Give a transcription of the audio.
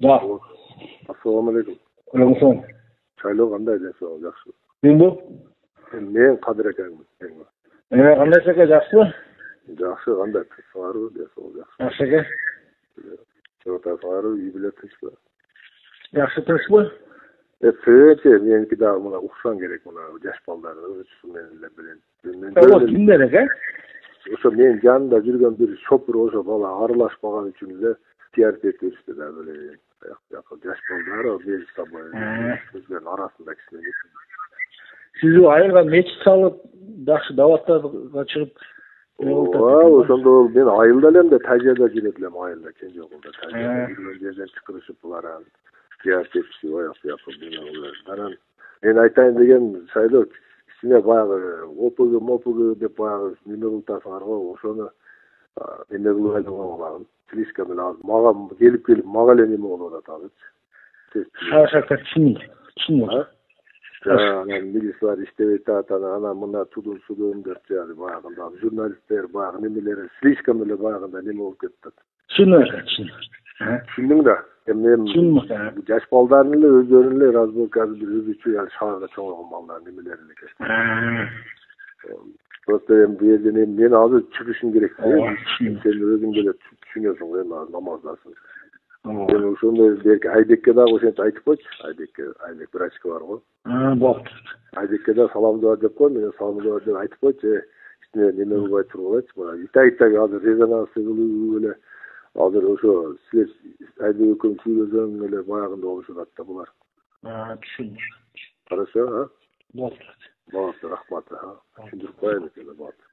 Да. Assalamu alaikum. Aleykümselam. Çayloo qanday densiniz? Жақсы. Men bu? Men Qadir akanмын. Qanday aka, yaxshimi? Жақсы, qanday sağarı densiniz? Жақсы. Yaxshi aka. Çorta sağarı iyi bilet tinchmi? Yaxshi tinchmi? Sığınca meniki daha buna uqsan gerek buna yaş baldarni o'zi menle bilen. O kimler aka? O'sha men yanında жүрген bir şopur o'sha bala aralashmagan uchun эле ziyaret etmişti da böyle yaş balдар o bir sabah bizlerin arasında kişiler. Siz o ayırgan meçit salıp yaxshi davatlarga chiqib Ошондо мен айылда элем да тажада жүрөт элем айылда кенже окулда тажада жүргөн жерден чакырышып булар зиярат этишип аяк бияка анан мен айтайын деген шайлоо кичине баягы опг деп баягы неме кылтасыңар го ошону неме кылып айдаган слишком эле мага келип мага эле неме болуп атат азырчы шашакта чын анан милициялар иштебей атат анан мына тудун деп жана баягында журналисттер баягы немелери слишком эле баягында неме болуп кетип атат түшүндүң да мен жаш балдардын эле өздөрүнүн эле разборкасы бир өзүчө шаарда чоңойгон балдар немелери экен просто эми бул жерден мен азыр чыгышым керек сен өзүң деле түшүнөсүң го эми азыр намаздасың мен ошондой берки айбекке дагы ошентип айтып койчу айбек врачка бар го болду айбекке да саламдоо деп кой мен саламдоо деп айтып койчу неме кылбай тургулачы мына итак азыр резонансы кылуу эле азыр ошо силер айбек экөөң сүйлөсөң эле баягында болушуп атат да булар түшүндүм хорошо болду рахмат түшүндүрүп коеюн экен болду